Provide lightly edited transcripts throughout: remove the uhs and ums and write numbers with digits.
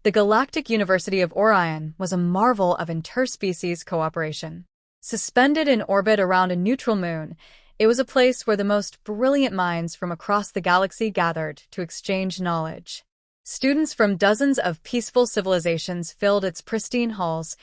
The Galactic University of Orion was a marvel of interspecies cooperation. Suspended in orbit around a neutral moon, it was a place where the most brilliant minds from across the galaxy gathered to exchange knowledge. Students from dozens of peaceful civilizations filled its pristine halls,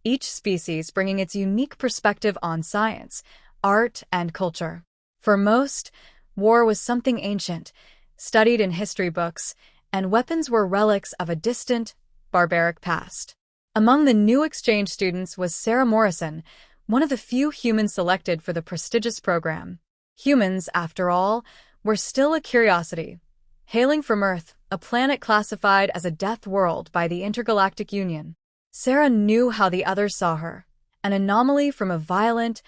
each species bringing its unique perspective on science, art, and culture. For most, war was something ancient, studied in history books, and weapons were relics of a distant, barbaric past. Among the new exchange students was Sarah Morrison, one of the few humans selected for the prestigious program. Humans, after all, were still a curiosity. Hailing from Earth, a planet classified as a death world by the Intergalactic Union, Sarah knew how the others saw her, an anomaly from a violent,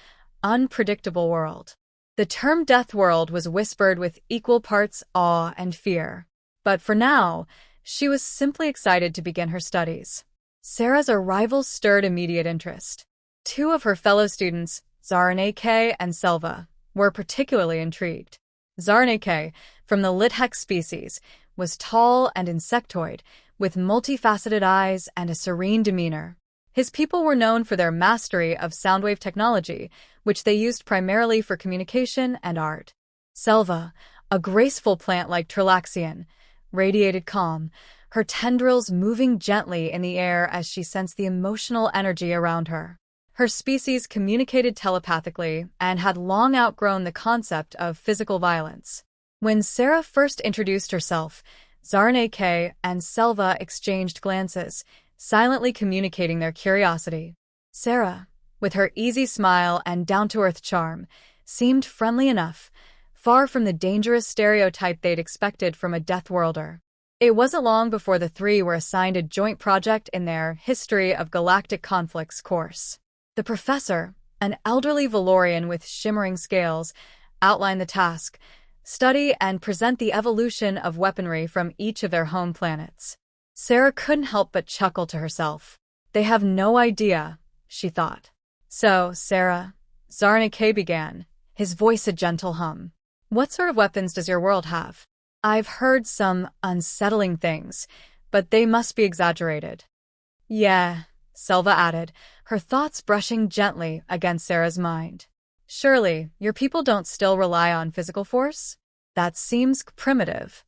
unpredictable world. The term death world was whispered with equal parts awe and fear. But for now, she was simply excited to begin her studies. Sarah's arrival stirred immediate interest. Two of her fellow students, Zarnake and Selva, were particularly intrigued. Zarnake, from the Lithex species, was tall and insectoid, with multifaceted eyes and a serene demeanor. His people were known for their mastery of soundwave technology, which they used primarily for communication and art. Selva, a graceful plant like Trilaxion, radiated calm, her tendrils moving gently in the air as she sensed the emotional energy around her. Her species communicated telepathically and had long outgrown the concept of physical violence. When Sarah first introduced herself, Zarnake and Selva exchanged glances, silently communicating their curiosity. Sarah, with her easy smile and down-to-earth charm, seemed friendly enough, far from the dangerous stereotype they'd expected from a Deathworlder. It wasn't long before the three were assigned a joint project in their History of Galactic Conflicts course. The professor, an elderly Valorian with shimmering scales, outlined the task: study and present the evolution of weaponry from each of their home planets. Sarah couldn't help but chuckle to herself. They have no idea, she thought. So, Sarah, Zarnake began, his voice a gentle hum. What sort of weapons does your world have? I've heard some unsettling things, but they must be exaggerated. Yeah, Selva added, her thoughts brushing gently against Sarah's mind. Surely, your people don't still rely on physical force? That seems primitive.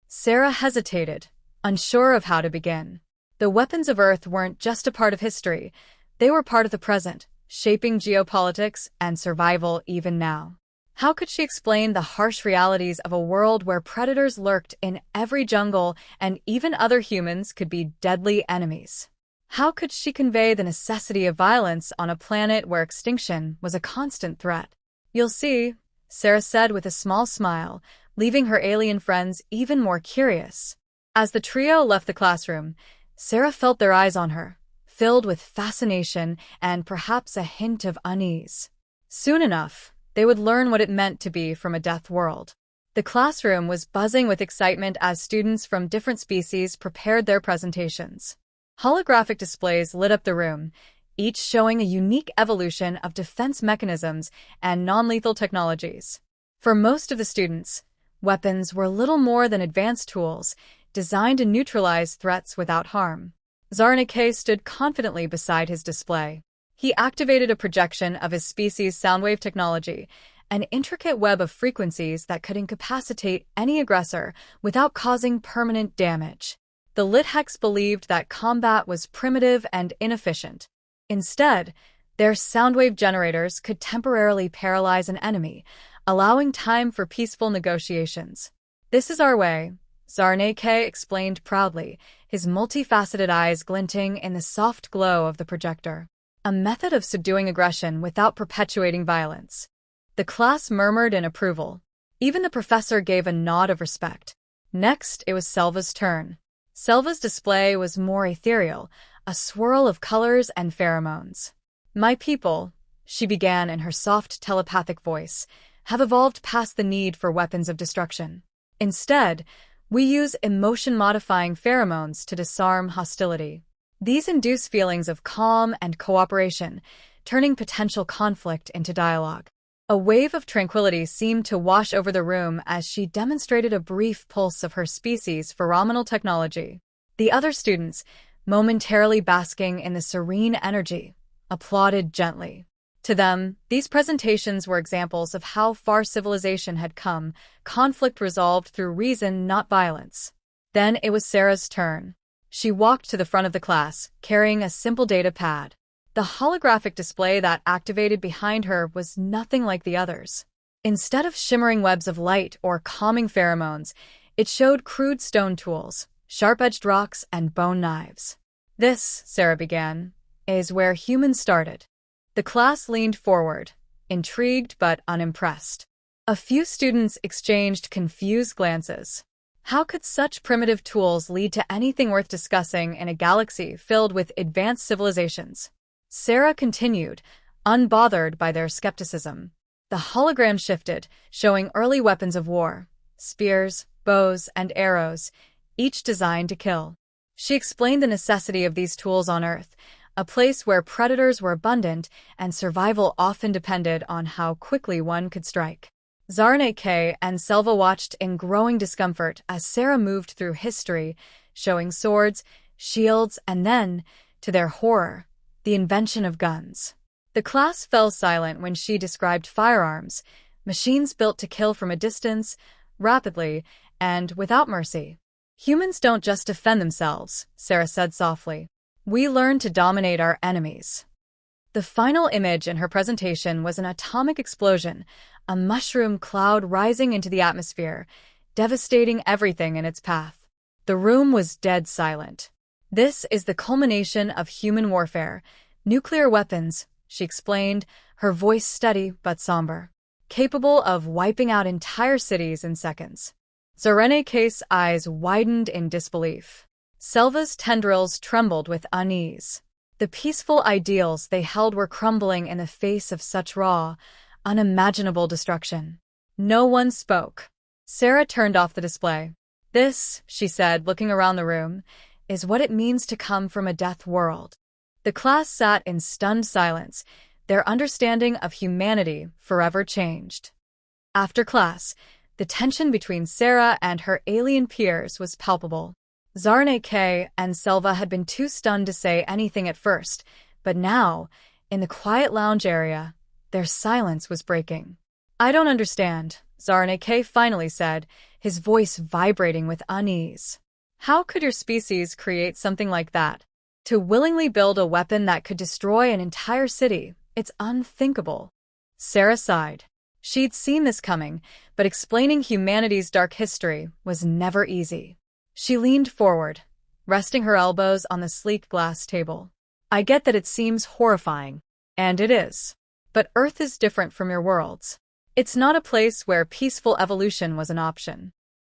Sarah hesitated, unsure of how to begin. The weapons of Earth weren't just a part of history, they were part of the present, shaping geopolitics and survival even now. How could she explain the harsh realities of a world where predators lurked in every jungle and even other humans could be deadly enemies? How could she convey the necessity of violence on a planet where extinction was a constant threat? You'll see, Sarah said with a small smile, leaving her alien friends even more curious. As the trio left the classroom, Sarah felt their eyes on her, filled with fascination and perhaps a hint of unease. Soon enough, they would learn what it meant to be from a death world. The classroom was buzzing with excitement as students from different species prepared their presentations. Holographic displays lit up the room, each showing a unique evolution of defense mechanisms and non-lethal technologies. For most of the students, weapons were little more than advanced tools, designed to neutralize threats without harm. Zarnake stood confidently beside his display. He activated a projection of his species' soundwave technology, an intricate web of frequencies that could incapacitate any aggressor without causing permanent damage. The Lithex believed that combat was primitive and inefficient. Instead, their soundwave generators could temporarily paralyze an enemy, allowing time for peaceful negotiations. This is our way, Zarnake explained proudly, his multifaceted eyes glinting in the soft glow of the projector. A method of subduing aggression without perpetuating violence. The class murmured in approval. Even the professor gave a nod of respect. Next, it was Selva's turn. Selva's display was more ethereal, a swirl of colors and pheromones. My people, she began in her soft telepathic voice, have evolved past the need for weapons of destruction. Instead, we use emotion-modifying pheromones to disarm hostility. These induce feelings of calm and cooperation, turning potential conflict into dialogue. A wave of tranquility seemed to wash over the room as she demonstrated a brief pulse of her species' pheromonal technology. The other students, momentarily basking in the serene energy, applauded gently. To them, these presentations were examples of how far civilization had come, conflict resolved through reason, not violence. Then it was Sarah's turn. She walked to the front of the class, carrying a simple data pad. The holographic display that activated behind her was nothing like the others. Instead of shimmering webs of light or calming pheromones, it showed crude stone tools, sharp-edged rocks, and bone knives. "This," Sarah began, "is where humans started." The class leaned forward, intrigued but unimpressed. A few students exchanged confused glances. How could such primitive tools lead to anything worth discussing in a galaxy filled with advanced civilizations? Sarah continued, unbothered by their skepticism. The hologram shifted, showing early weapons of war: spears, bows, and arrows, each designed to kill. She explained the necessity of these tools on Earth, a place where predators were abundant and survival often depended on how quickly one could strike. Zarnake and Selva watched in growing discomfort as Sarah moved through history, showing swords, shields, and then, to their horror, the invention of guns. The class fell silent when she described firearms, machines built to kill from a distance, rapidly, and without mercy. "Humans don't just defend themselves," Sarah said softly. "We learn to dominate our enemies." The final image in her presentation was an atomic explosion, a mushroom cloud rising into the atmosphere, devastating everything in its path. The room was dead silent. "This is the culmination of human warfare. Nuclear weapons," she explained, her voice steady but somber, "capable of wiping out entire cities in seconds." Zareneke's eyes widened in disbelief. Selva's tendrils trembled with unease. The peaceful ideals they held were crumbling in the face of such raw, unimaginable destruction. No one spoke. Sarah turned off the display. "This," she said, looking around the room, "is what it means to come from a death world." The class sat in stunned silence, their understanding of humanity forever changed. After class, the tension between Sarah and her alien peers was palpable. Zarnake and Selva had been too stunned to say anything at first, but now, in the quiet lounge area, their silence was breaking. "I don't understand," Zarnake finally said, his voice vibrating with unease. "How could your species create something like that? To willingly build a weapon that could destroy an entire city, it's unthinkable." Sarah sighed. She'd seen this coming, but explaining humanity's dark history was never easy. She leaned forward, resting her elbows on the sleek glass table. "I get that it seems horrifying, and it is. But Earth is different from your worlds. It's not a place where peaceful evolution was an option."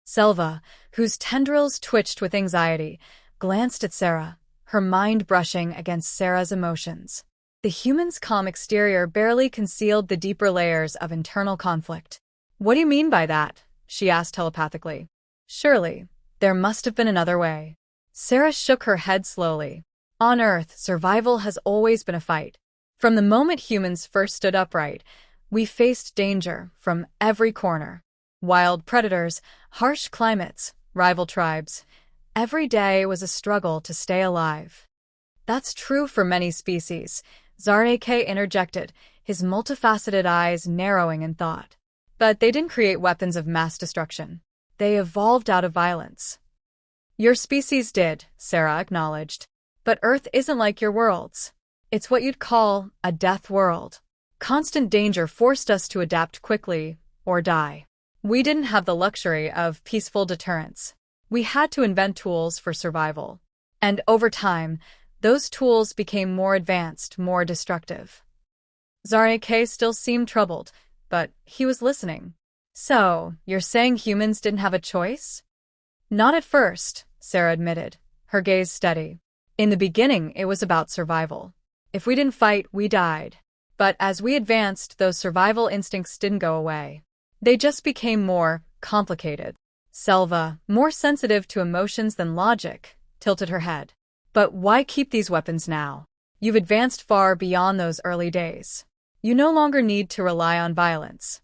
Selva, whose tendrils twitched with anxiety, glanced at Sarah, her mind brushing against Sarah's emotions. The human's calm exterior barely concealed the deeper layers of internal conflict. "What do you mean by that?" she asked telepathically. "Surely, there must have been another way." Sarah shook her head slowly. "On Earth, survival has always been a fight. From the moment humans first stood upright, we faced danger from every corner. Wild predators, harsh climates, rival tribes. Every day was a struggle to stay alive." "That's true for many species," Zarnake interjected, his multifaceted eyes narrowing in thought. "But they didn't create weapons of mass destruction. They evolved out of violence." "Your species did," Sarah acknowledged. "But Earth isn't like your worlds. It's what you'd call a death world. Constant danger forced us to adapt quickly or die. We didn't have the luxury of peaceful deterrence. We had to invent tools for survival. And over time, those tools became more advanced, more destructive." Zarnake still seemed troubled, but he was listening. "So, you're saying humans didn't have a choice?" "Not at first," Sarah admitted, her gaze steady. "In the beginning, it was about survival. If we didn't fight, we died. But as we advanced, those survival instincts didn't go away. They just became more complicated." Selva, more sensitive to emotions than logic, tilted her head. "But why keep these weapons now? You've advanced far beyond those early days. You no longer need to rely on violence."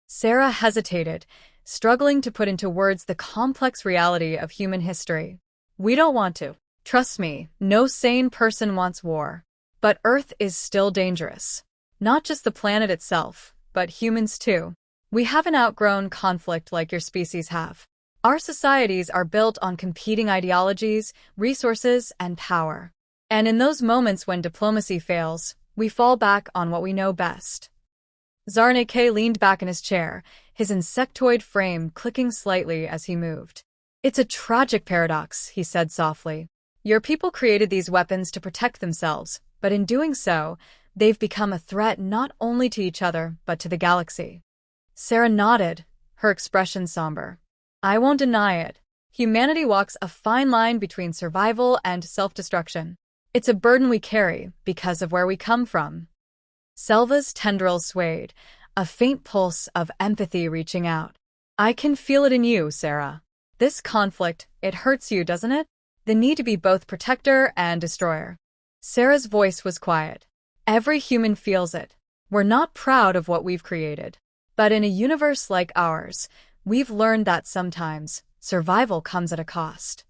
Sarah hesitated, struggling to put into words the complex reality of human history. We don't want to. Trust me, no sane person wants war. But Earth is still dangerous. Not just the planet itself, but humans too. We haven't outgrown conflict like your species have. Our societies are built on competing ideologies, resources, and power. And in those moments when diplomacy fails, we fall back on what we know best. Zarnake leaned back in his chair, his insectoid frame clicking slightly as he moved. It's a tragic paradox, he said softly. Your people created these weapons to protect themselves, but in doing so, they've become a threat not only to each other, but to the galaxy. Sarah nodded, her expression somber. I won't deny it. Humanity walks a fine line between survival and self-destruction. It's a burden we carry because of where we come from. Selva's tendrils swayed, a faint pulse of empathy reaching out. I can feel it in you, Sarah. This conflict, it hurts you, doesn't it? The need to be both protector and destroyer. Sarah's voice was quiet. Every human feels it. We're not proud of what we've created. But in a universe like ours, we've learned that sometimes survival comes at a cost.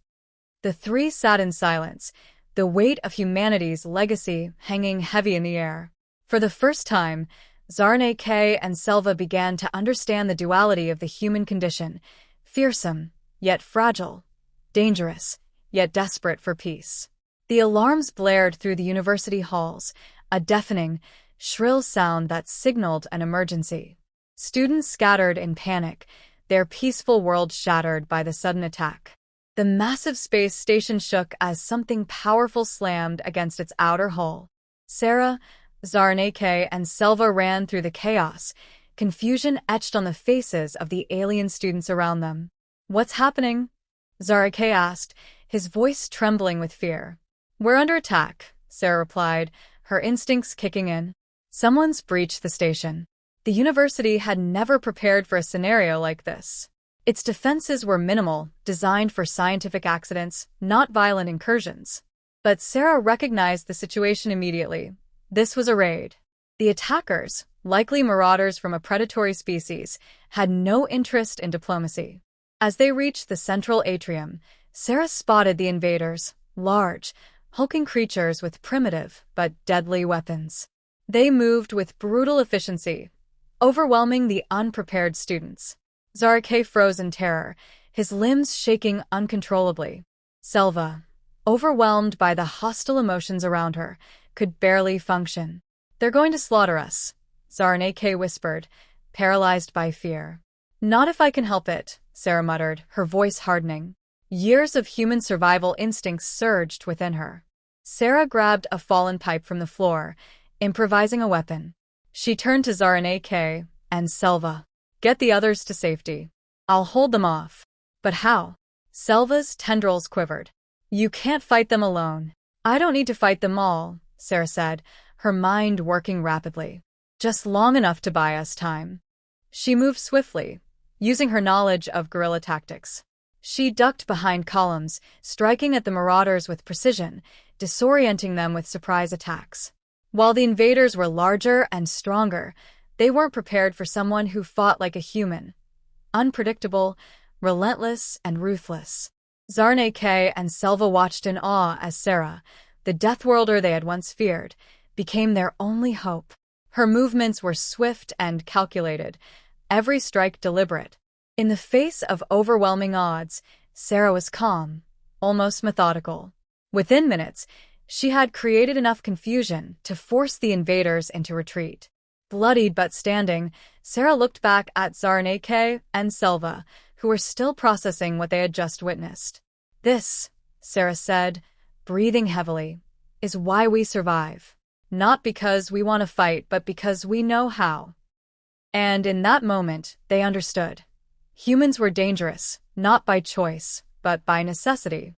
The three sat in silence, the weight of humanity's legacy hanging heavy in the air. For the first time, Zarnake and Selva began to understand the duality of the human condition, fearsome, yet fragile, dangerous, yet desperate for peace. The alarms blared through the university halls, a deafening, shrill sound that signaled an emergency. Students scattered in panic, their peaceful world shattered by the sudden attack. The massive space station shook as something powerful slammed against its outer hull. Sarah, Zarnake, and Selva ran through the chaos, confusion etched on the faces of the alien students around them. What's happening? Zarnake asked, his voice trembling with fear. We're under attack, Sarah replied, her instincts kicking in. Someone's breached the station. The university had never prepared for a scenario like this. Its defenses were minimal, designed for scientific accidents, not violent incursions. But Sarah recognized the situation immediately. This was a raid. The attackers, likely marauders from a predatory species, had no interest in diplomacy. As they reached the central atrium, Sarah spotted the invaders, large, hulking creatures with primitive but deadly weapons. They moved with brutal efficiency, overwhelming the unprepared students. Zarnake froze in terror, his limbs shaking uncontrollably. Selva, overwhelmed by the hostile emotions around her, could barely function. They're going to slaughter us, Zarnake whispered, paralyzed by fear. Not if I can help it, Sarah muttered, her voice hardening. Years of human survival instincts surged within her. Sarah grabbed a fallen pipe from the floor, improvising a weapon. She turned to Zarnake and Selva. Get the others to safety. I'll hold them off. But how? Selva's tendrils quivered. You can't fight them alone. I don't need to fight them all, Sarah said, her mind working rapidly. Just long enough to buy us time. She moved swiftly, using her knowledge of guerrilla tactics. She ducked behind columns, striking at the marauders with precision, disorienting them with surprise attacks. While the invaders were larger and stronger, they weren't prepared for someone who fought like a human. Unpredictable, relentless, and ruthless. Zarnake and Selva watched in awe as Sarah, the Deathworlder they had once feared, became their only hope. Her movements were swift and calculated, every strike deliberate. In the face of overwhelming odds, Sarah was calm, almost methodical. Within minutes, she had created enough confusion to force the invaders into retreat. Bloodied but standing, Sarah looked back at Zarnake and Selva, who were still processing what they had just witnessed. This, Sarah said, breathing heavily, is why we survive. Not because we want to fight, but because we know how. And in that moment, they understood. Humans were dangerous, not by choice, but by necessity.